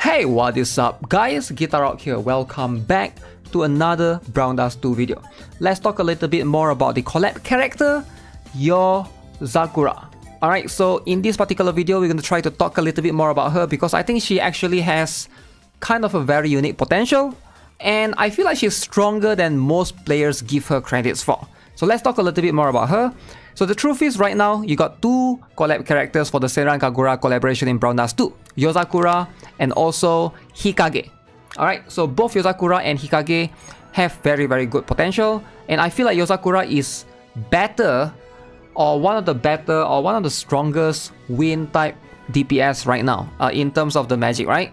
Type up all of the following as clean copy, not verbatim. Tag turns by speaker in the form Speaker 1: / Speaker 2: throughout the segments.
Speaker 1: Hey, what is up guys? GuitarRock here. Welcome back to another Brown Dust 2 video. Let's talk a little bit more about the collab character, Yozakura. Alright, so in this particular video, we're going to try to talk a little bit more about her because I think she actually has kind of a very unique potential, and I feel like she's stronger than most players give her credits for. So let's talk a little bit more about her. So the truth is, right now, you got two collab characters for the Senran Kagura collaboration in Brown Dust 2. Yozakura and also Hikage. Alright, so both Yozakura and Hikage have very good potential, and I feel like Yozakura is better, or one of the strongest wind type DPS right now in terms of the magic, right?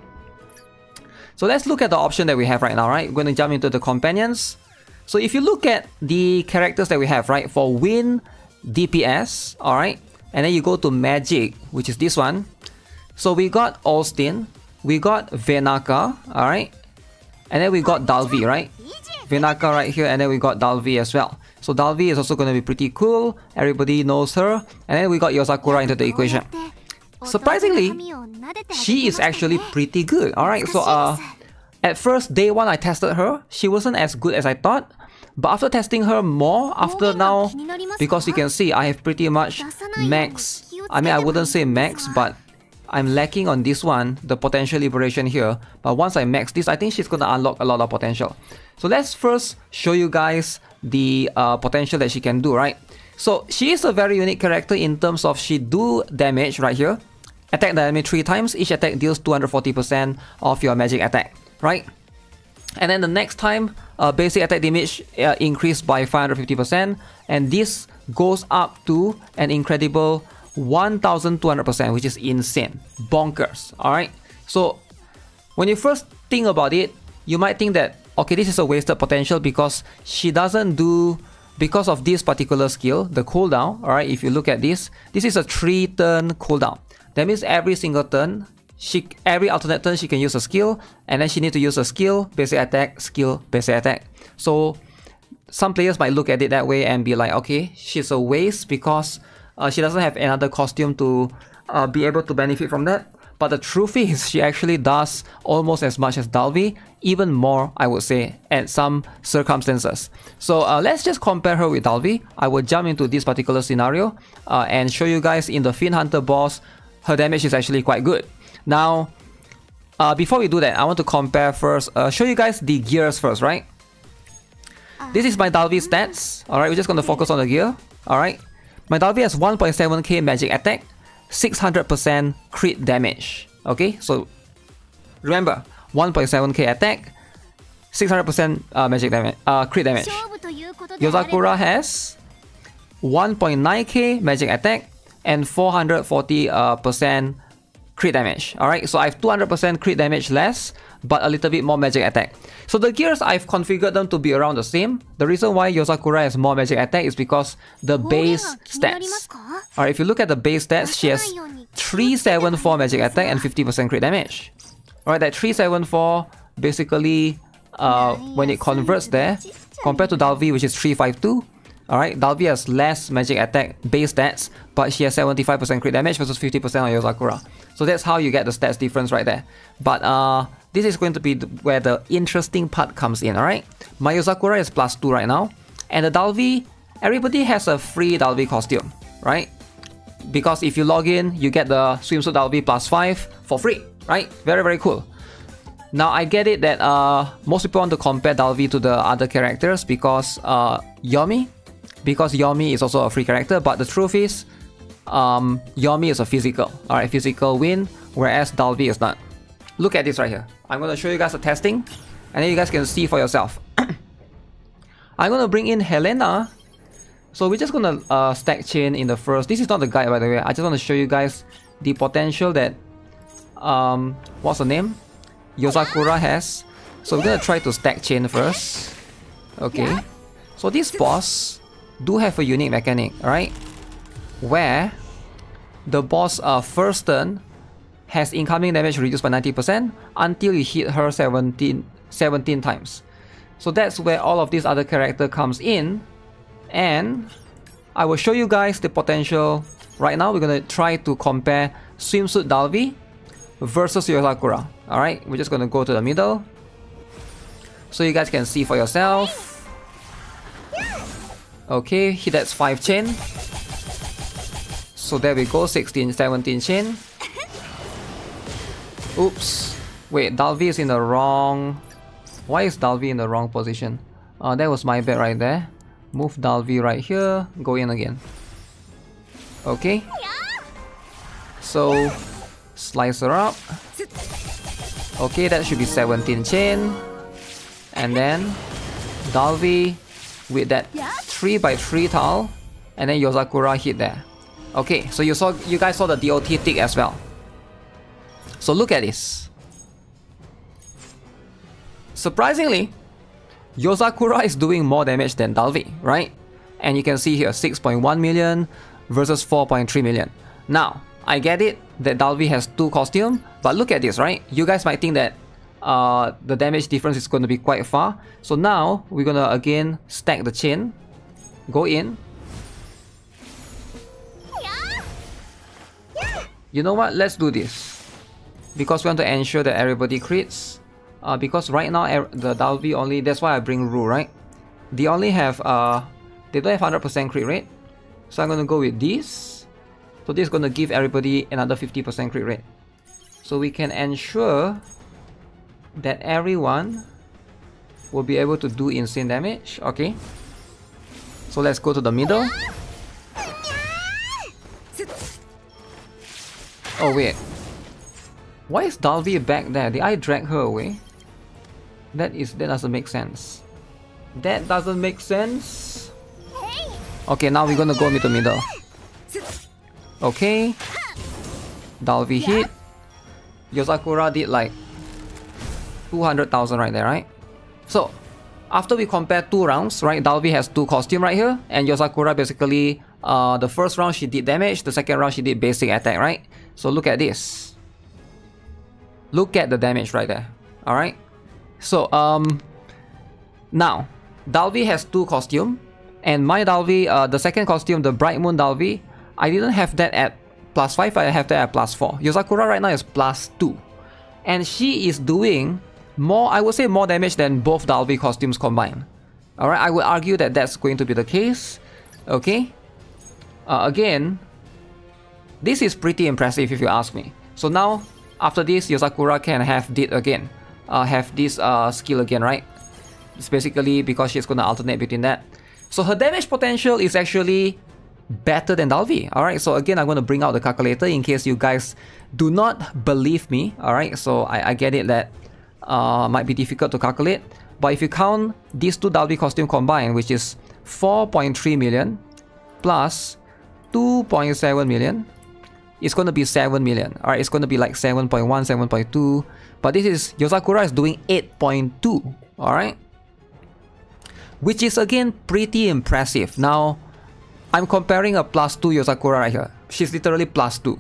Speaker 1: So let's look at the option that we have right now, right? We're going to jump into the companions. So if you look at the characters that we have, right, for wind DPS, alright, and then you go to magic, which is this one. So we got Austin, we got Venaka, alright, and then we got Dalvi, right? Venaka right here, and then we got Dalvi as well. So Dalvi is also going to be pretty cool. Everybody knows her. And then we got Yozakura into the equation. Surprisingly, she is actually pretty good. Alright, so at first, day one I tested her. She wasn't as good as I thought. But after testing her more, after now, because you can see I have pretty much max. I mean, I wouldn't say max, but I'm lacking on this one, the potential liberation here. But once I max this, I think she's going to unlock a lot of potential. So let's first show you guys the potential that she can do, right? So she is a very unique character in terms of she do damage right here. Attack damage 3 times. Each attack deals 240% of your magic attack, right? And then the next time, basic attack damage increased by 550%. And this goes up to an incredible 1200%, which is insane. Bonkers, alright? So when you first think about it, you might think that, okay, this is a wasted potential because she doesn't do, because of this particular skill, the cooldown, alright, if you look at this, this is a 3-turn cooldown. That means every single turn, every alternate turn she can use a skill, and then she needs to use a skill, basic attack, skill, basic attack. So some players might look at it that way and be like, okay, she's a waste because she doesn't have another costume to be able to benefit from that. But the truth is, she actually does almost as much as Dalvi, even more, I would say, at some circumstances. So let's just compare her with Dalvi. I will jump into this particular scenario and show you guys in the Fiend Hunter boss, her damage is actually quite good. Now, before we do that, I want to compare first, show you guys the gears first, right? This is my Dalvi stats. Alright, we're just going to focus on the gear. Alright, my Dalvi has 1.7k magic attack, 600% crit damage. Okay, so remember, 1.7k attack, 600% magic damage, crit damage. Yozakura has 1.9k magic attack and 440% crit damage. Alright, so I have 200% crit damage less, but a little bit more magic attack. So the gears, I've configured them to be around the same. The reason why Yozakura has more magic attack is because the base stats. Alright, if you look at the base stats, she has 374 magic attack and 50% crit damage. Alright, that 374 basically, when it converts there, compared to Dalvi, which is 352, alright, Dalvi has less magic attack base stats, but she has 75% crit damage versus 50% on Yozakura. So that's how you get the stats difference right there. But this is going to be where the interesting part comes in, alright? My Yozakura is +2 right now, and the Dalvi, everybody has a free Dalvi costume, right? Because if you log in, you get the swimsuit Dalvi +5 for free, right? Very cool. Now I get it that most people want to compare Dalvi to the other characters because Yomi is also a free character, but the truth is, Yomi is a physical, alright, physical win, whereas Dalvi is not. Look at this right here. I'm going to show you guys the testing, and then you guys can see for yourself. I'm going to bring in Helena. So we're just going to stack chain in the first. This is not the guide, by the way. I just want to show you guys the potential that, what's the name? Yozakura has. So we're going to try to stack chain first. Okay. So this boss do have a unique mechanic, right? Where the boss first turn has incoming damage reduced by 90% until you hit her 17 times. So that's where all of these other character comes in, and I will show you guys the potential. Right now we're going to try to compare Swimsuit Dalvi versus Yozakura. Alright, we're just gonna go to the middle so you guys can see for yourself. Okay, that's 5 chain. So there we go, 16, 17 chain. Oops. Wait, Dalvi is in the wrong... Why is Dalvi in the wrong position? That was my bad right there. Move Dalvi right here, go in again. Okay. So, slice her up. Okay, that should be 17 chain. And then, Dalvi with that 3x3 tile. And then Yozakura hit there. Okay, so you guys saw the DOT tick as well. So look at this. Surprisingly, Yozakura is doing more damage than Dalvi, right? And you can see here 6.1 million versus 4.3 million. Now, I get it that Dalvi has 2 costumes, but look at this, right? You guys might think that the damage difference is going to be quite far. So now, we're going to again stack the chain, go in. You know what? Let's do this. Because we want to ensure that everybody crits. Because right now the Dalvi only, that's why I bring Rue, right? They only have, they don't have 100% crit rate. So I'm gonna go with this. So this is gonna give everybody another 50% crit rate. So we can ensure that everyone will be able to do insane damage, okay? So let's go to the middle. Oh wait. Why is Dalvi back there? Did I drag her away? That doesn't make sense. That doesn't make sense. Okay, now we're gonna go into the middle. Okay. Dalvi hit. Yozakura did like 200,000 right there, right? So, after we compare 2 rounds, right? Dalvi has 2 costumes right here. And Yozakura basically, the first round she did damage. The second round she did basic attack, right? So look at this. Look at the damage right there. Alright. So, now, Dalvi has 2 costumes. And my Dalvi, the second costume, the Bright Moon Dalvi, I didn't have that at +5, I have that at +4. Yozakura right now is +2. And she is doing more, I would say more damage than both Dalvi costumes combined. Alright, I would argue that that's going to be the case. Okay. Again, this is pretty impressive if you ask me. So now, after this, Yozakura can have this skill again, right? It's basically because she's gonna alternate between that. So her damage potential is actually better than Dalvi. Alright, so again, I'm gonna bring out the calculator in case you guys do not believe me. Alright, so I get it that might be difficult to calculate. But if you count these 2 Dalvi costumes combined, which is 4.3 million plus 2.7 million, it's going to be 7 million. Alright, it's going to be like 7.1, 7.2. But this is, Yozakura is doing 8.2. Alright? Which is again pretty impressive. Now, I'm comparing a +2 Yozakura right here. She's literally +2.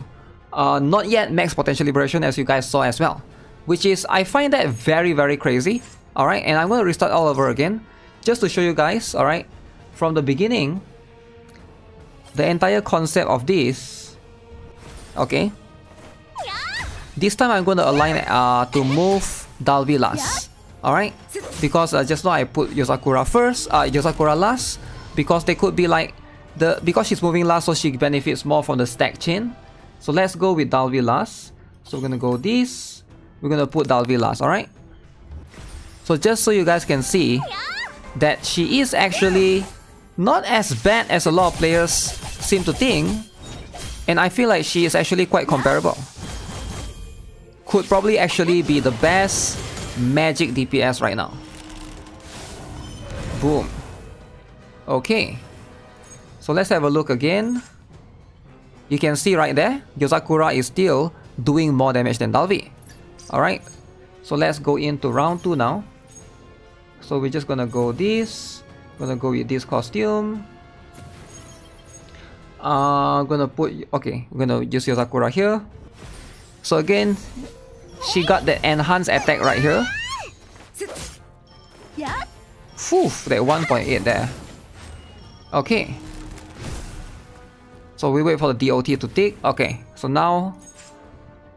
Speaker 1: Not yet max potential liberation as you guys saw as well. Which is, I find that very, very crazy. Alright, and I'm going to restart all over again. Just to show you guys, alright, from the beginning, the entire concept of this. Okay. This time I'm going to align to move Dalvi last. Alright? Because just now I put Yozakura first, Yozakura last. Because they could be like, because she's moving last, so she benefits more from the stack chain. So let's go with Dalvi last. So we're going to go this. We're going to put Dalvi last, alright? So just so you guys can see that she is actually not as bad as a lot of players seem to think. And I feel like she is actually quite comparable. Could probably actually be the best magic DPS right now. Boom. Okay. So let's have a look again. You can see right there, Yozakura is still doing more damage than Dalvi. Alright. So let's go into round 2 now. So we're just gonna go this. Gonna go with this costume. Gonna put, okay, we're gonna use Yozakura here. So again, she got the enhanced attack right here. Phew, that 1.8 there. Okay. So we wait for the DOT to tick. Okay, so now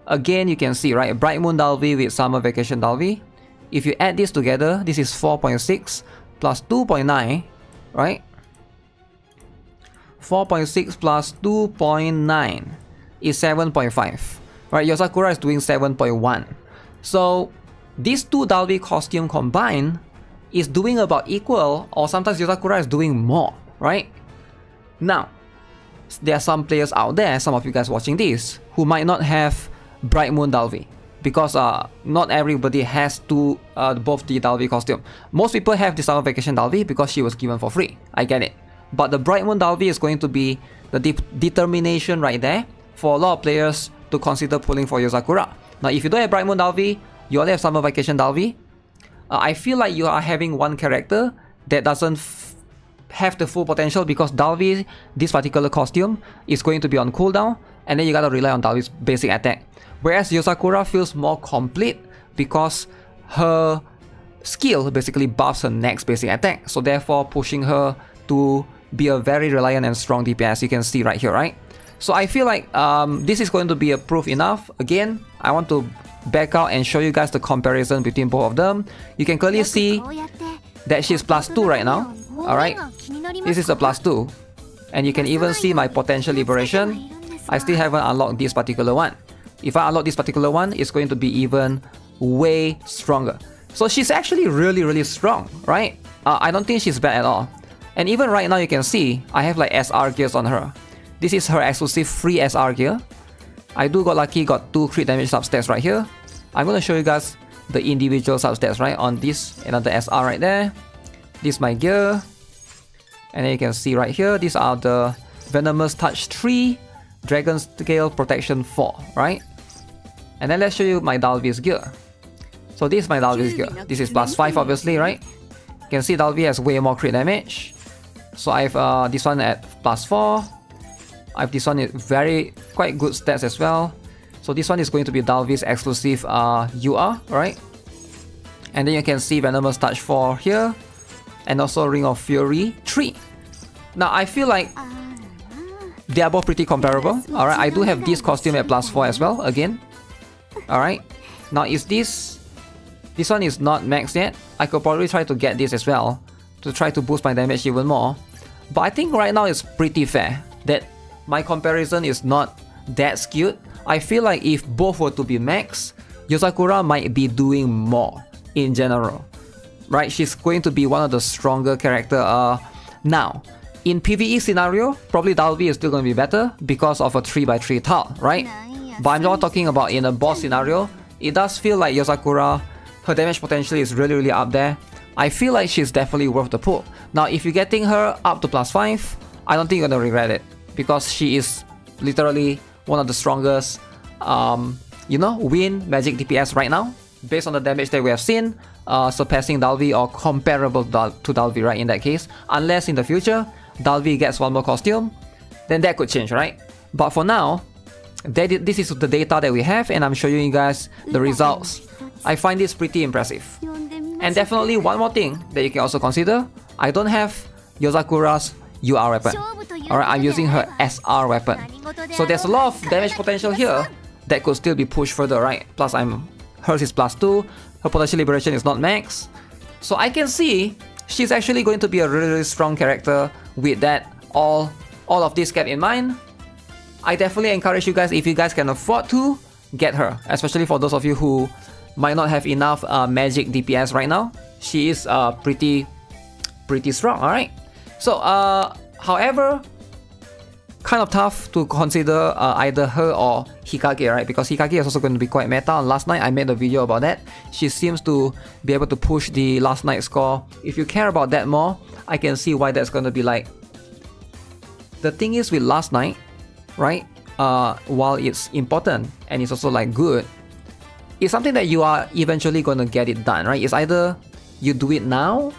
Speaker 1: Again, you can see, right, Bright Moon Dalvi with Summer Vacation Dalvi. If you add this together, this is 4.6 plus 2.9, right? 4.6 plus 2.9 is 7.5, right? Yozakura is doing 7.1. So these two Dalvi costume combined is doing about equal, or sometimes Yozakura is doing more, right? Now, there are some players out there, some of you guys watching this, who might not have Bright Moon Dalvi, because not everybody has both the Dalvi costume. Most people have the Summer Vacation Dalvi because she was given for free. I get it. But the Bright Moon Dalvi is going to be the determination right there for a lot of players to consider pulling for Yozakura. Now, if you don't have Bright Moon Dalvi, you only have Summer Vacation Dalvi, I feel like you are having one character that doesn't have the full potential, because Dalvi, this particular costume, is going to be on cooldown, and then you gotta rely on Dalvi's basic attack. Whereas Yozakura feels more complete because her skill basically buffs her next basic attack, so therefore pushing her to be a very reliant and strong DPS. You can see right here, right? So I feel like this is going to be a proof enough. Again, I want to back out and show you guys the comparison between both of them. You can clearly see that she's +2 right now. Alright, this is a +2, and you can even see my potential liberation. I still haven't unlocked this particular one. If I unlock this particular one, it's going to be even way stronger. So she's actually really strong, right? I don't think she's bad at all. And even right now you can see I have like SR gears on her. This is her exclusive free SR gear. I got lucky, got 2 crit damage substats right here. I'm going to show you guys the individual substats, right, on this, another SR right there. This is my gear. And then you can see right here, these are the Venomous Touch 3, Dragon Scale Protection 4, right? And then let's show you my Dalvi's gear. So this is my Dalvi's gear. This is +5 obviously, right? You can see Dalvi has way more crit damage. So I have this one at +4. I have this one at quite good stats as well. So this one is going to be Dalvi's exclusive UR, right? And then you can see Venomous Touch 4 here, and also Ring of Fury 3. Now I feel like they are both pretty comparable. Alright, I do have this costume at +4 as well, again. Alright, now is this one is not maxed yet. I could probably try to get this as well, to try to boost my damage even more. But I think right now it's pretty fair that my comparison is not that skewed. I feel like if both were to be max, Yozakura might be doing more in general, right? She's going to be one of the stronger character. Now, in PvE scenario, probably Dalvi is still going to be better because of a 3x3 tile, right? But I'm not talking about in a boss scenario. It does feel like Yozakura, her damage potential is really up there. I feel like she's definitely worth the pull. Now, if you're getting her up to +5, I don't think you're going to regret it, because she is literally one of the strongest, win magic DPS right now, based on the damage that we have seen, surpassing Dalvi or comparable to Dalvi, right, in that case. Unless in the future, Dalvi gets one more costume, then that could change, right? But for now, this is the data that we have, and I'm showing you guys the results. I find this pretty impressive. And definitely one more thing that you can also consider, I don't have Yozakura's UR weapon. Alright, I'm using her SR weapon. So there's a lot of damage potential here that could still be pushed further, right? Plus hers is +2, her potential liberation is not max. So I can see she's actually going to be a really strong character with that all of this kept in mind. I definitely encourage you guys, if you guys can afford to, get her. Especially for those of you who might not have enough magic DPS right now. She is pretty strong, alright? So, however, kind of tough to consider either her or Hikage, right? Because Hikage is also going to be quite meta. And last night I made a video about that. She seems to be able to push the last night score. If you care about that more, I can see why that's going to be like. The thing is with last night, right? While it's important and it's also like good, it's something that you are eventually going to get it done, right? It's either you do it now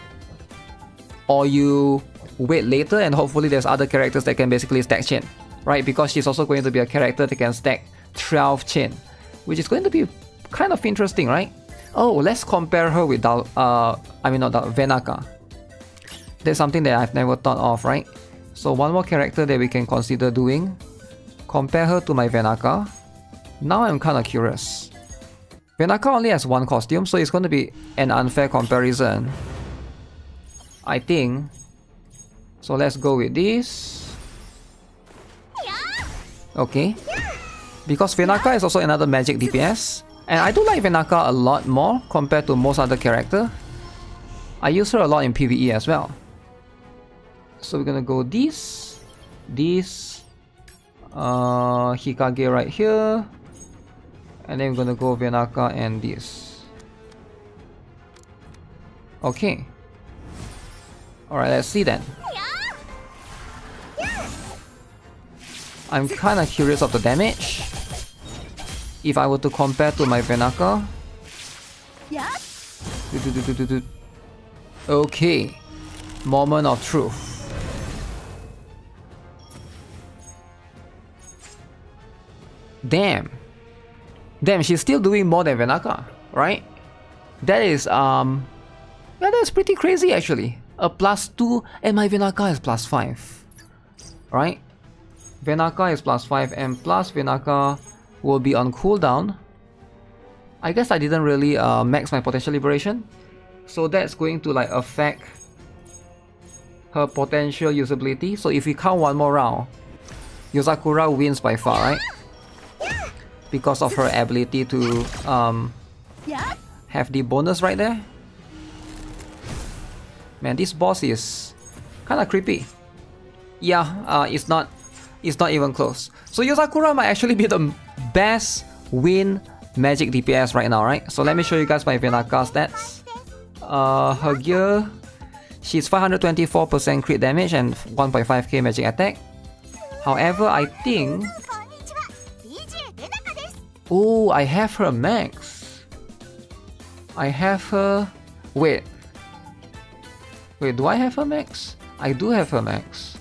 Speaker 1: or you wait later, and hopefully there's other characters that can basically stack chain, right? Because she's also going to be a character that can stack 12 chain, which is going to be kind of interesting, right? Oh, let's compare her with Venaka. That's something that I've never thought of, right? So one more character that we can consider doing. Compare her to my Venaka. Now I'm kind of curious. Venaka only has one costume, so it's going to be an unfair comparison, I think. So let's go with this. Okay. Because Venaka is also another magic DPS. And I do like Venaka a lot more compared to most other characters. I use her a lot in PvE as well. So we're gonna go this, Hikage right here, and then we're gonna go Venaka and this. Okay. Alright, let's see then. I'm kinda curious of the damage. If I were to compare to my Venaka. Okay. Moment of truth. Damn. Damn, she's still doing more than Venaka, right? That is yeah, that's pretty crazy actually. A +2 and my Venaka is +5. Right? Venaka is +5 and plus Venaka will be on cooldown. I guess I didn't really max my potential liberation. So that's going to like affect her potential usability. So if we count one more round, Yozakura wins by far, right? Because of her ability to have the bonus right there. Man, this boss is kind of creepy. Yeah, it's not even close. So Yozakura might actually be the best win magic DPS right now, right? So let me show you guys my Venaka stats. Her gear, she's 524% crit damage and 1.5k magic attack. However, I think... Oh, I have her max. I have her... Wait, do I have her max? I do have her max.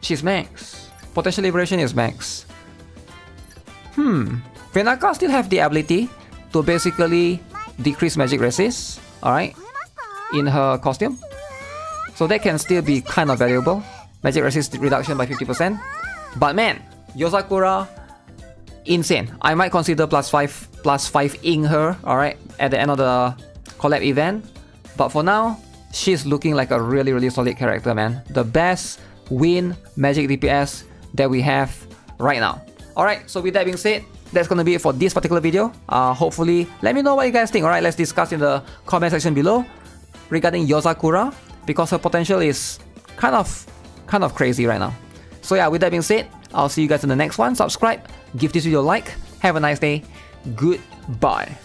Speaker 1: She's max. Potential liberation is max. Venaka still have the ability to basically decrease magic resist, alright, in her costume. So that can still be kind of valuable. Magic resist reduction by 50%. But man, Yozakura, insane. I might consider +5-ing her, alright, at the end of the collab event. But for now, she's looking like a really solid character, man. The best win magic DPS that we have right now. Alright, so with that being said, that's gonna be it for this particular video. Hopefully, let me know what you guys think. Alright, let's discuss in the comment section below regarding Yozakura, because her potential is kind of crazy right now. So yeah, with that being said, I'll see you guys in the next one. Subscribe, give this video a like, have a nice day, goodbye.